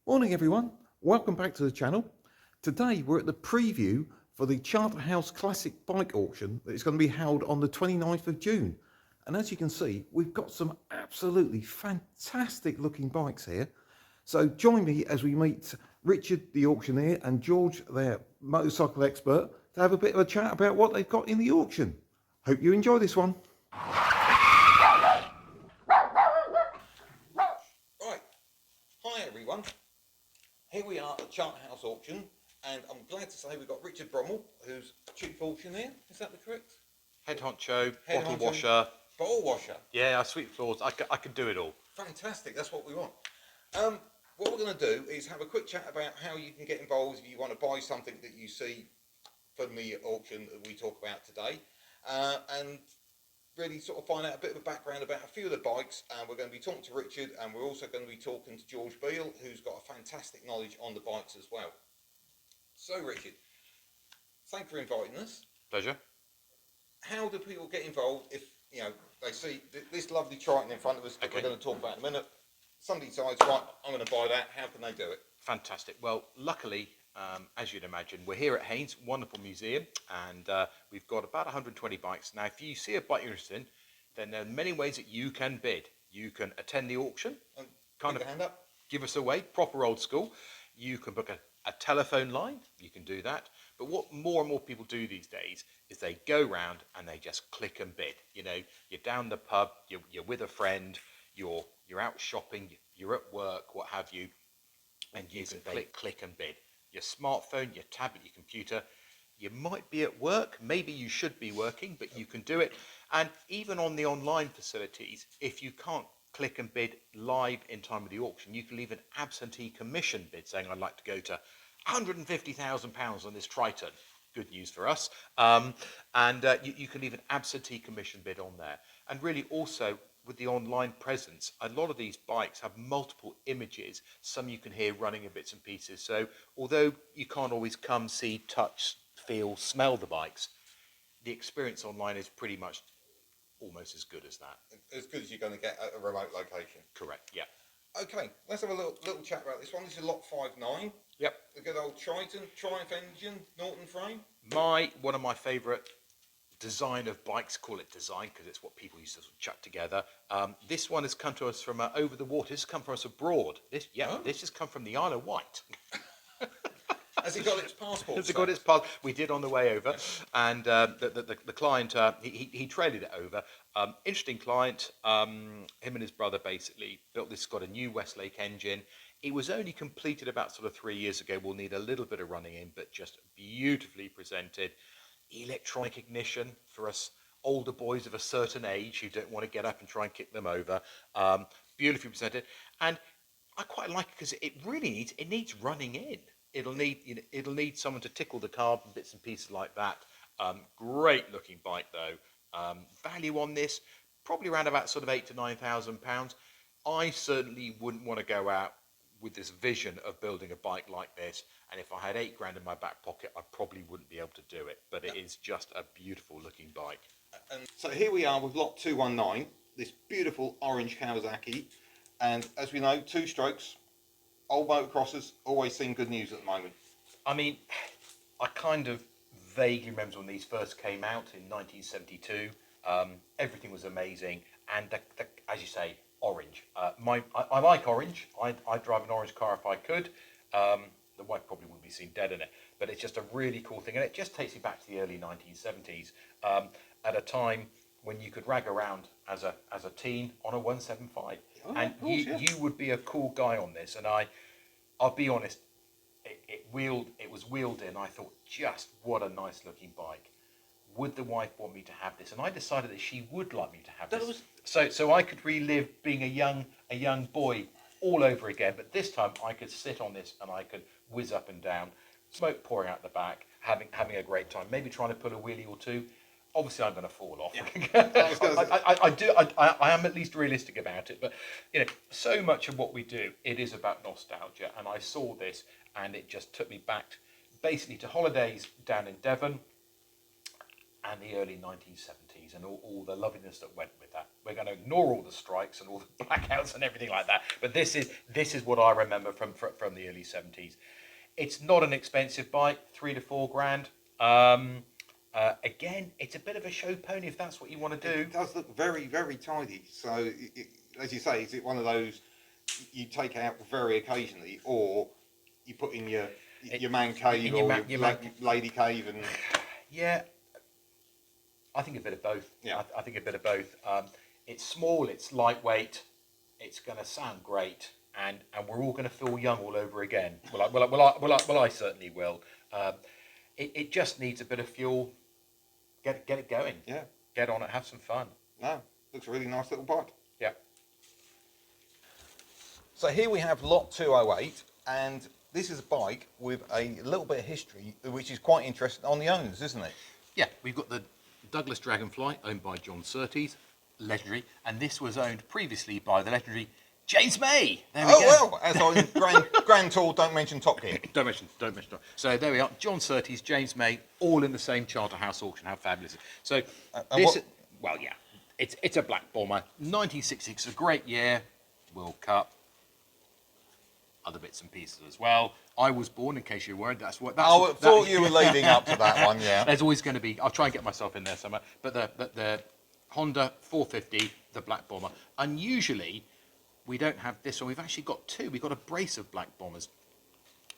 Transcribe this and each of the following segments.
Morning everyone, welcome back to the channel. Today we're at the preview for the Charterhouse Classic Bike Auction that is going to be held on the 29th of June. And as you can see, we've got some absolutely fantastic looking bikes here. So join me as we meet Richard the auctioneer and George, their motorcycle expert, to have a bit of a chat about what they've got in the auction. Hope you enjoy this one. Right, hi everyone. Here we are at Charterhouse auction, and I'm glad to say we've got Richard Bromell, who's chief auctioneer. Is that the correct? Head honcho, Head bottle honcho. washer. Bottle washer. Yeah, I sweep floors. I can do it all. Fantastic, that's what we want. What we're going to do is have a quick chat about how you can get involved if you want to buy something that you see from the auction that we talk about today, and really sort of find out a bit of a background about a few of the bikes. And we're going to be talking to Richard, and we're also going to be talking to George Beale, who's got a fantastic knowledge on the bikes as well. So Richard, thank you for inviting us. Pleasure. How do people get involved if, you know, they see this lovely Triton in front of us that we're going to talk about in a minute? Somebody decides, right, I'm going to buy that. How can they do it? Fantastic. Well, luckily, as you'd imagine, we're here at Haynes, wonderful museum, and we've got about 120 bikes. Now, if you see a bike you're interested in, then there are many ways that you can bid. You can attend the auction, Kind of hand up. give us away, proper old school. You can book a telephone line, you can do that. But what more and more people do these days is they go round and they just click and bid. You know, you're down the pub, you're with a friend, you're out shopping, you're at work, what have you, and you can click and bid. Your smartphone, your tablet, your computer. You might be at work, maybe you should be working, but you can do it. And even on the online facilities, if you can't click and bid live in time of the auction, you can leave an absentee commission bid saying, I'd like to go to £150,000 on this Triton. Good news for us. You can leave an absentee commission bid on there. And really also, with the online presence, a lot of these bikes have multiple images. Some you can hear running in bits and pieces. So although you can't always come, see, touch, feel, smell the bikes, the experience online is pretty much almost as good as that. As good as you're going to get at a remote location. Correct, yeah. Okay, let's have a little chat about this one. This is lot 5.9. Yep. The good old Triton, Triumph engine, Norton frame. One of my favourite design of bikes, call it design because it's what people used to sort of chuck together. This one has come to us from over the water. This has come from us abroad. This has come from the Isle of Wight. Has it got its passport? Has it got its passport? We did on the way over, and the client he traded it over. Interesting client. Him and his brother basically built this. Got a new Westlake engine. It was only completed about sort of 3 years ago. We'll need a little bit of running in, but just beautifully presented. Electronic ignition for us older boys of a certain age who don't want to get up and try and kick them over. Beautifully presented, and I quite like it because it really needs running in. It'll need someone to tickle the carb and bits and pieces like that. Great looking bike though. Value on this probably around about sort of £8,000 to £9,000. I certainly wouldn't want to go out with this vision of building a bike like this, and if I had £8,000 in my back pocket, I probably wouldn't be able to do it. But it is just a beautiful looking bike. And so here we are with lot 219, this beautiful orange Kawasaki, and as we know, 2 strokes. Old motocrossers always seem good news at the moment. I mean, I kind of vaguely remember when these first came out in 1972. Everything was amazing, and as you say, orange. I like orange. I'd drive an orange car if I could. The wife probably wouldn't be seen dead in it, but it's just a really cool thing, and it just takes you back to the early 1970s, at a time when you could rag around as a teen on a 175, and you would be a cool guy on this. And I'll be honest, it was wheeled in. I thought, just what a nice looking bike. Would the wife want me to have this? And I decided that she would like me to have this. So I could relive being a young boy all over again. But this time I could sit on this and I could whiz up and down, smoke pouring out the back, having a great time. Maybe trying to pull a wheelie or two. Obviously, I'm going to fall off. Yeah. I am at least realistic about it. But you know, so much of what we do, it is about nostalgia. And I saw this, and it just took me back, basically, to holidays down in Devon, and the early 1970s. Oddities and all the loveliness that went with that. We're going to ignore all the strikes and all the blackouts and everything like that. But this is what I remember from the early 70s. It's not an expensive bike, $3 to $4 grand. Again, it's a bit of a show pony if that's what you want to do. It does look very, very tidy. So, as you say, is it one of those you take out very occasionally, or you put in your man cave or your lady cave? And yeah, I think a bit of both. Yeah, I think a bit of both. It's small, it's lightweight, it's going to sound great, and we're all going to feel young all over again. Well, I certainly will. It just needs a bit of fuel. Get it going. Yeah. Get on it. Have some fun. No, looks a really nice little bike. Yeah. So here we have lot 208, and this is a bike with a little bit of history, which is quite interesting on the owners, isn't it? Yeah, we've got the Douglas Dragonfly, owned by John Surtees, legendary, and this was owned previously by the legendary James May. There we go. Well, as on Grand Tour, don't mention Top Gear. Don't mention Top. So there we are, John Surtees, James May, all in the same Charterhouse auction. How fabulous! So it's a black bomber. 1966, a great year. World Cup. Other bits and pieces as well. I was born, in case you're worried. I thought you were leading up to that one. Yeah. There's always going to be. I'll try and get myself in there somewhere. But the Honda 450, the black bomber. Unusually, we don't have this one. We've actually got two. We've got a brace of black bombers.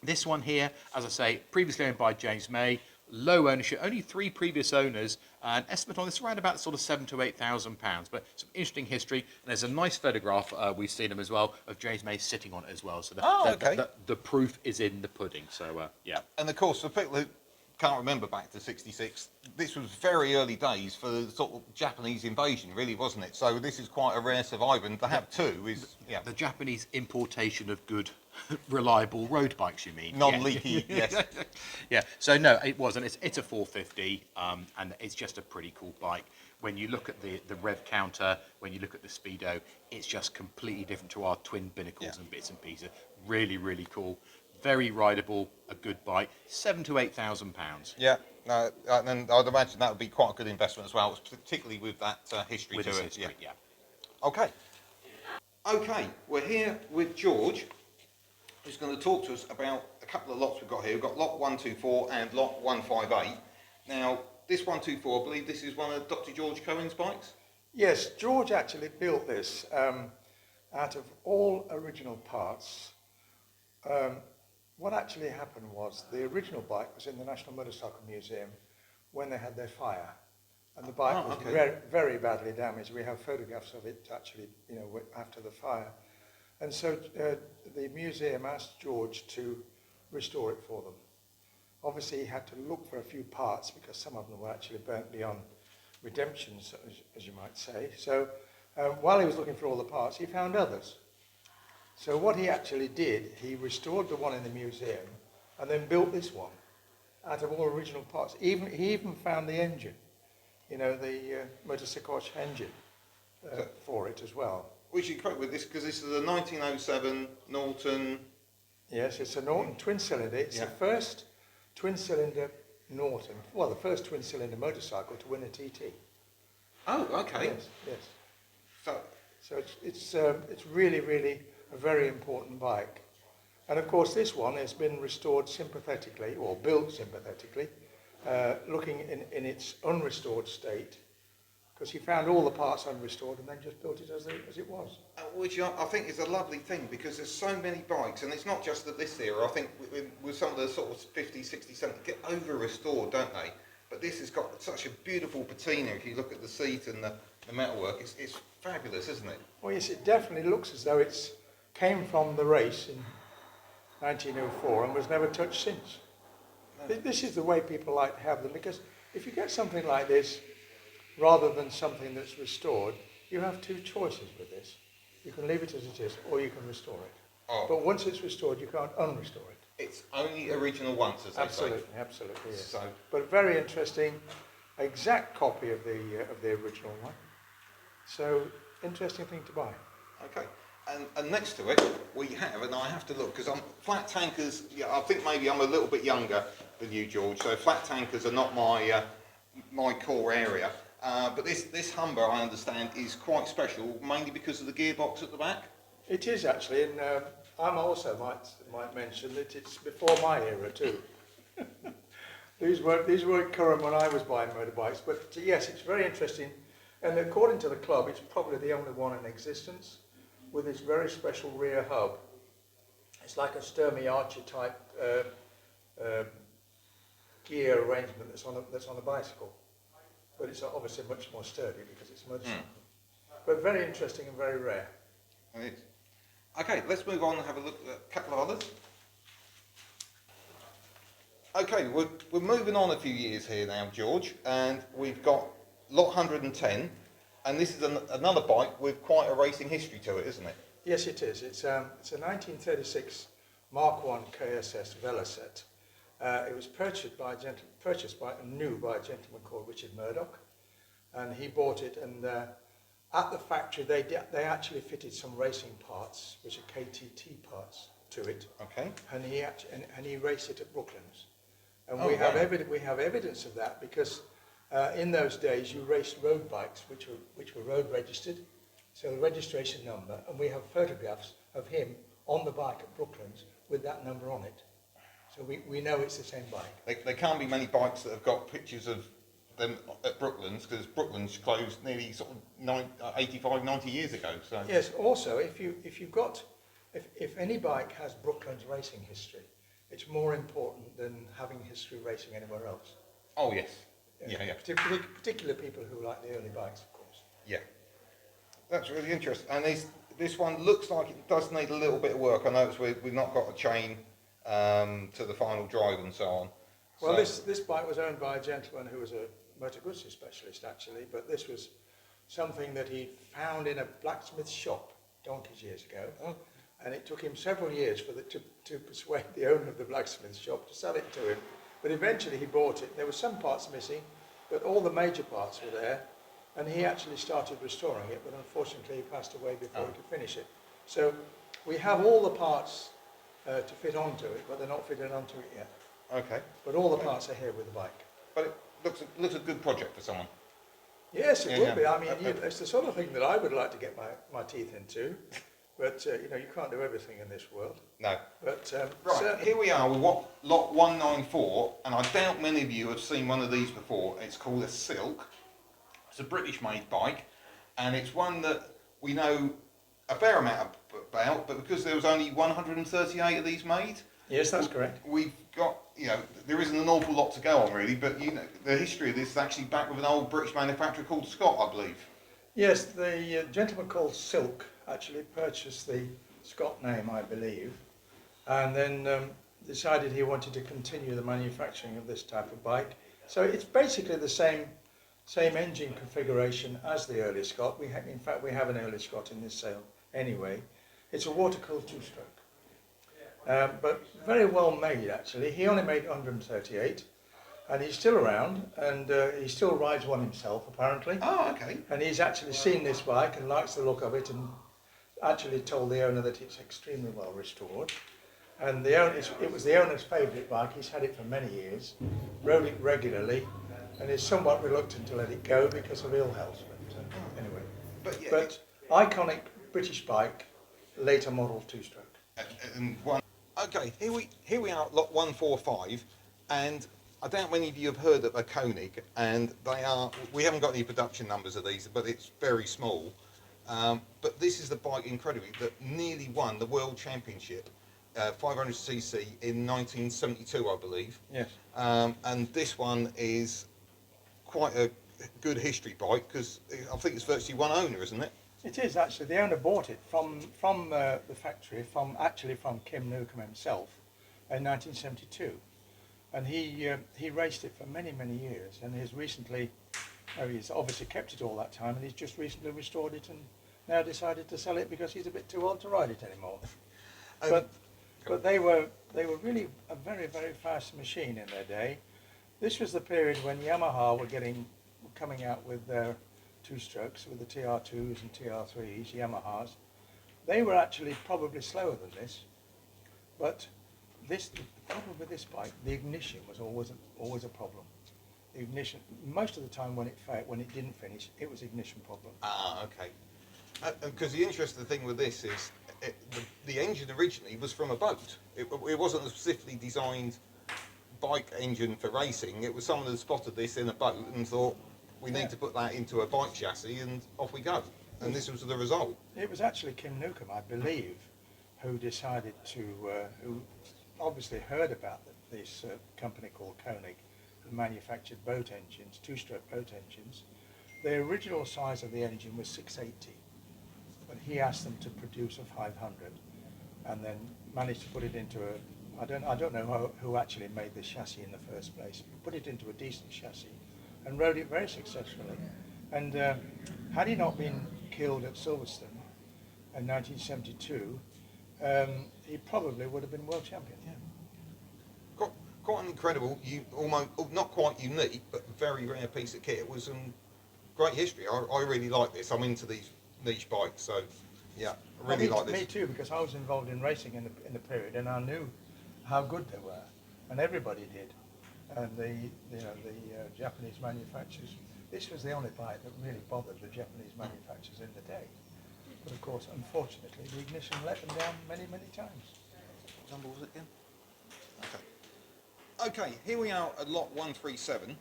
This one here, as I say, previously owned by James May. Low ownership, only 3 previous owners. An estimate on this around about sort of £7,000 to £8,000. But some interesting history. And there's a nice photograph, we've seen them as well, of James May sitting on it as well. So the proof is in the pudding. So, yeah. And of course, for people who can't remember back to 66, this was very early days for the sort of Japanese invasion, really, wasn't it? So this is quite a rare survivor, and to have two is, yeah. The Japanese importation of good, reliable road bikes, you mean? Non-leaky, yes. Yeah, so no, it wasn't. It's a 450, and it's just a pretty cool bike. When you look at the rev counter, when you look at the speedo, it's just completely different to our twin binnacles and bits and pieces. Really, really cool. Very rideable, a good bike, £7,000 to £8,000. Yeah, and I'd imagine that would be quite a good investment as well, particularly with that history to it. History, yeah. Okay, we're here with George, who's going to talk to us about a couple of lots we've got here. We've got lot 124 and lot 158. Now, this 124, I believe this is one of Dr. George Cohen's bikes? Yes, George actually built this out of all original parts. What actually happened was the original bike was in the National Motorcycle Museum when they had their fire, and the bike was very, very badly damaged. We have photographs of it actually, after the fire, and so the museum asked George to restore it for them. Obviously, he had to look for a few parts because some of them were actually burnt beyond redemption, as you might say. So while he was looking for all the parts, he found others. So what he actually did, he restored the one in the museum and then built this one out of all original parts. He even found the engine, the motorcycle engine for it as well. We should quote with this because this is a 1907 Norton. Yes, it's a Norton twin cylinder. It's the first twin cylinder Norton, the first twin cylinder motorcycle to win a TT. Oh, okay. Yes. So it's really, really a very important bike. And of course this one has been restored sympathetically, or built sympathetically, looking in its unrestored state, because he found all the parts unrestored and then just built it as it was. Which I think is a lovely thing, because there's so many bikes, and it's not just that this era. I think with some of the sort of 50, 60, 70, get over-restored, don't they? But this has got such a beautiful patina. If you look at the seat and the metalwork, it's fabulous, isn't it? Well, yes, it definitely looks as though it's came from the race in 1904 and was never touched since. No. This is the way people like to have them, because if you get something like this, rather than something that's restored, you have two choices with this. You can leave it as it is, or you can restore it. Oh. But once it's restored, you can't unrestore it. It's only original once, as they say. Absolutely, yes. So, but very interesting, exact copy of the original one. So, interesting thing to buy. Okay. And next to it, we have, and I have to look, because flat tankers, I think maybe I'm a little bit younger than you, George, so flat tankers are not my core area. But this Humber, I understand, is quite special, mainly because of the gearbox at the back. It is actually, and I'm also might mention that it's before my era too. These weren't current when I was buying motorbikes, but yes, it's very interesting. And according to the club, it's probably the only one in existence with this very special rear hub. It's like a Sturmey Archer type gear arrangement that's on a bicycle, but it's obviously much more sturdy because it's a motorcycle. But very interesting and very rare. It is. Okay, let's move on and have a look at a couple of others. Okay, we're moving on a few years here now, George, and we've got lot 110, and this is another bike with quite a racing history to it, isn't it? Yes, it is. It's a 1936 Mark I KSS Velocet. It was purchased by a gentleman called Richard Murdoch, and he bought it. And at the factory, they actually fitted some racing parts, which are KTT parts, to it. Okay. And he raced it at Brooklands. And we have evidence of that because in those days you raced road bikes which were road registered, so the registration number, and we have photographs of him on the bike at Brooklands with that number on it. So we know it's the same bike. There can't be many bikes that have got pictures of them at Brooklands, because Brooklands closed nearly sort of 85, 90 years ago. So yes. Also, if any bike has Brooklands racing history, it's more important than having history racing anywhere else. Oh yes. Yeah. Particular people who like the early bikes, of course. Yeah. That's really interesting. And this one looks like it does need a little bit of work. I noticed we've not got a chain to the final drive and so on. Well, this bike was owned by a gentleman who was a motor guzzi specialist, actually, but this was something that he found in a blacksmith shop donkeys years ago. Oh. And it took him several years to persuade the owner of the blacksmith shop to sell it to him. But eventually he bought it. There were some parts missing, but all the major parts were there. And he actually started restoring it, but unfortunately he passed away before he could finish it. So we have all the parts to fit onto it, but they're not fitted onto it yet. Okay. But all the parts are here with the bike. But it looks a good project for someone. Yes, it would be. I mean, it's the sort of thing that I would like to get my teeth into. But, you can't do everything in this world. No. But right, here we are with lot 194, and I doubt many of you have seen one of these before. It's called a Silk. It's a British-made bike, and it's one that we know a fair amount about, but because there was only 138 of these made... Yes, that's correct. We've got, there isn't an awful lot to go on, really, but, the history of this is actually back with an old British manufacturer called Scott, I believe. Yes, the gentleman called Silk actually purchased the Scott name, I believe, and then decided he wanted to continue the manufacturing of this type of bike. So it's basically the same engine configuration as the early Scott. In fact, we have an early Scott in this sale anyway. It's a water-cooled two-stroke, but very well made actually. He only made 138. And he's still around, and he still rides one himself, apparently. Oh, okay. And he's actually seen this bike and likes the look of it, and actually told the owner that it's extremely well restored. And it was the owner's favourite bike. He's had it for many years, rode it regularly, and is somewhat reluctant to let it go because of ill health. But anyway, but iconic British bike, later model two-stroke. Okay, here we are at lot 145, and I doubt many of you have heard of a Koenig, and we haven't got any production numbers of these, but it's very small. But this is the bike, incredibly, that nearly won the World Championship, 500cc in 1972, I believe. Yes. And this one is quite a good history bike, because I think it's virtually one owner, isn't it? It is actually. The owner bought it from the factory, from Kim Newcomb himself, in 1972. And he raced it for many, many years, and he's obviously kept it all that time, and he's just recently restored it and now decided to sell it because he's a bit too old to ride it anymore. But they were really a very, very fast machine in their day. This was the period when Yamaha were coming out with their two-strokes, with the TR2s and TR3s, Yamahas. They were actually probably slower than this, but the problem with this bike, the ignition was always a problem. ignition. Most of the time when it didn't finish, it was ignition problem. Ah, okay. Because the interesting thing with this is the engine originally was from a boat. It wasn't a specifically designed bike engine for racing. It was someone who spotted this in a boat and thought, we need to put that into a bike chassis, and off we go. And this was the result. It was actually Kim Newcomb, I believe, who decided to, who obviously heard about this company called Koenig, who manufactured boat engines, two-stroke boat engines. The original size of the engine was 680, but he asked them to produce a 500, and then managed to put it into a, I don't know who actually made the chassis in the first place, but put it into a decent chassis and rode it very successfully. And had he not been killed at Silverstone in 1972, he probably would have been world champion. Yeah. Quite an incredible, almost not quite unique, but very rare piece of kit. It was great history. I really like this. I'm into these niche bikes, so yeah, I really like this. Me too, because I was involved in racing in the period, and I knew how good they were, and everybody did. And the Japanese manufacturers. This was the only bike that really bothered the Japanese manufacturers in the day. But of course, unfortunately, the ignition let them down many, many times. What number was it again? Okay, here we are at lot 137,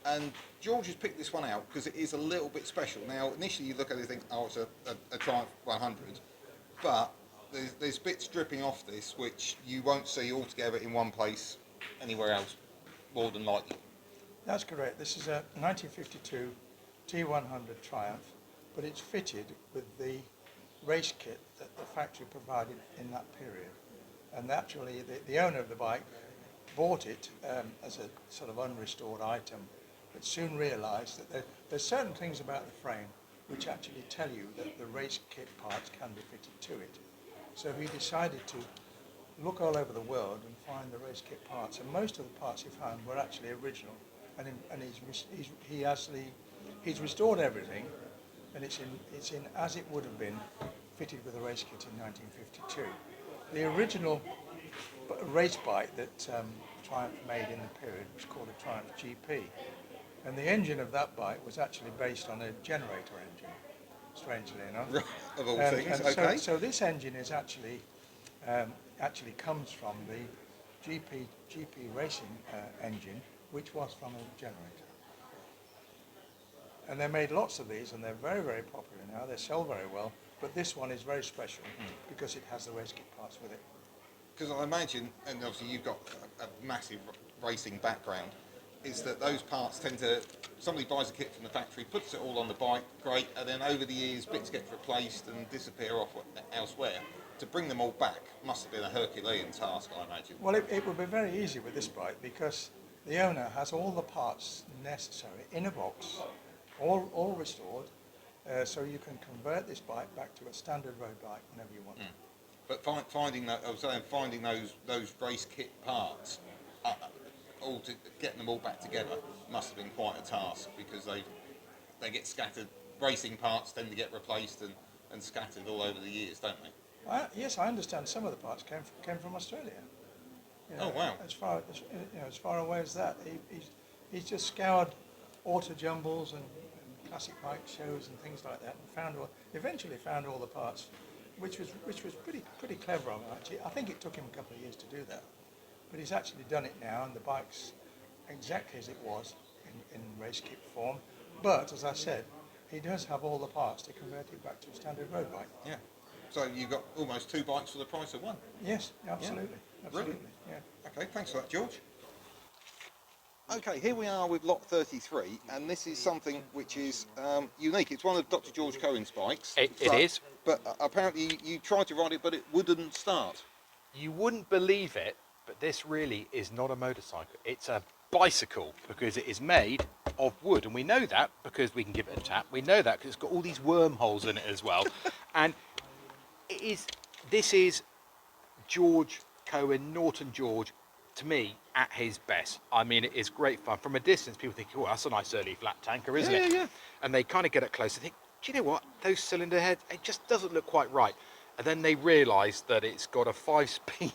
and George has picked this one out because it is a little bit special. Now, initially you look at it and think, oh, it's a Triumph 100, but there's bits dripping off this which you won't see altogether in one place anywhere else, more than likely. That's correct. This is a 1952 T100 Triumph, but it's fitted with the race kit that the factory provided in that period. And actually, the owner of the bike bought it as a sort of unrestored item, but soon realised that there's certain things about the frame which actually tell you that the race kit parts can be fitted to it. So he decided to look all over the world and find the race kit parts, and most of the parts he found were actually original. And he's restored everything, and it's in as it would have been fitted with a race kit in 1952. The original race bike that Triumph made in the period was called a Triumph GP, and the engine of that bike was actually based on a generator engine, strangely enough. Of all things, okay. So this engine is actually comes from the GP racing engine, which was from a generator. And they made lots of these, and they're very, very popular now. They sell very well, but this one is very special because it has the race kit parts with it. Because I imagine, and obviously you've got a massive racing background, is that those parts tend to, somebody buys a kit from the factory, puts it all on the bike, great, and then over the years bits get replaced and disappear off elsewhere. To bring them all back must have been a Herculean task, I imagine. Well, it would be very easy with this bike because the owner has all the parts necessary in a box, all restored, so you can convert this bike back to a standard road bike whenever you want. But finding those race kit parts, getting them all back together must have been quite a task, because they get scattered. Racing parts tend to get replaced and scattered all over the years, don't they? Yes, I understand some of the parts came from Australia. Oh wow! As far away as that, he's just scoured auto jumbles and classic bike shows and things like that, and eventually found all the parts, which was pretty clever of him, actually. I think it took him a couple of years to do that, but he's actually done it now, and the bike's exactly as it was in race kit form. But as I said, he does have all the parts to convert it back to a standard road bike. Yeah. So you've got almost two bikes for the price of one. Yes, absolutely. Yeah. Absolutely. Brilliant. Yeah. Okay, thanks for that, George. Okay, here we are with lot 33, and this is something which is unique. It's one of Dr. George Cohen's bikes. It is. But apparently you tried to ride it, but it wouldn't start. You wouldn't believe it, but this really is not a motorcycle. It's a bicycle, because it is made of wood, and we know that because we can give it a tap. We know that because it's got all these wormholes in it as well. And this is George Cohen, Norton George, to me, at his best. I mean, it is great fun. From a distance, people think, oh, that's a nice early flat tanker, isn't it? Yeah. And they kind of get up close and think, do you know what? Those cylinder heads, it just doesn't look quite right. And then they realise that it's got a 5-speed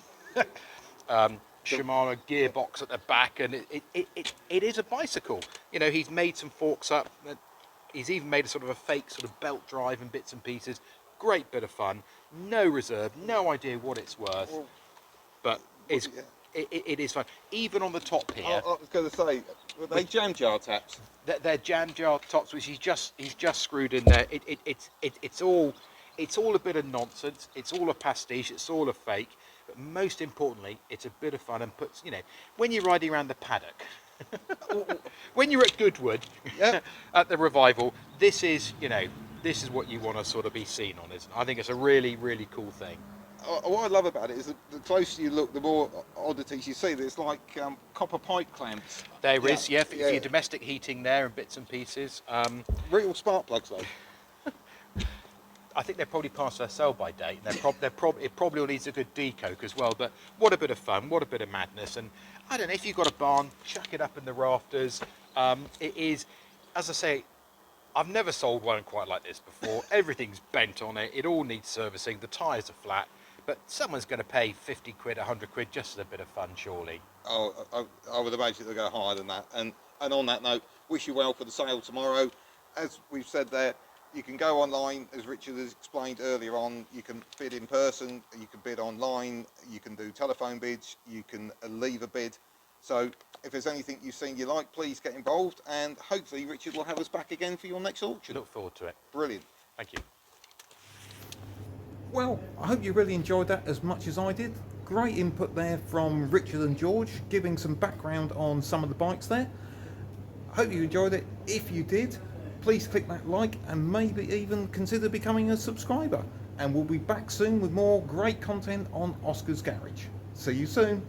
Shimano gearbox at the back, and it is a bicycle. You know, he's made some forks up. He's even made a sort of a fake sort of belt drive and bits and pieces. Great bit of fun. No reserve, no idea what it's worth, Well, but it's, it is fun. Even on the top here, I was going to say, were they jam jar taps? they're jam jar tops, which he's just screwed in there. It's all a bit of nonsense. It's all a pastiche. It's all a fake. But most importantly, it's a bit of fun and puts, you know, when you're riding around the paddock, when you're at Goodwood, Yeah. at the revival, this is, you know, this is what you want to sort of be seen on, isn't it? I think it's a really, really cool thing. What I love about it is that the closer you look, the more oddities you see. It's like copper pipe clamps. There is, Yeah, for yeah. your domestic heating there and bits and pieces. Real spark plugs though. I think they're probably past their sell-by date. It probably all needs a good decoke as well. But what a bit of fun, what a bit of madness. And I don't know, if you've got a barn, chuck it up in the rafters. It is, as I say, I've never sold one quite like this before. Everything's bent on it. It all needs servicing. The tyres are flat. But someone's going to pay 50 quid, 100 quid just as a bit of fun, surely. Oh, I would imagine they'll go higher than that. And on that note, wish you well for the sale tomorrow. As we've said there, you can go online, as Richard has explained earlier on. You can bid in person, you can bid online, you can do telephone bids, you can leave a bid. So if there's anything you've seen you like, please get involved, and hopefully Richard will have us back again for your next auction. Look forward to it. Brilliant. Thank you. Well, I hope you really enjoyed that as much as I did. Great input there from Richard and George, giving some background on some of the bikes there. Hope you enjoyed it. If you did, please click that like and maybe even consider becoming a subscriber. And we'll be back soon with more great content on Oscar's Garage. See you soon.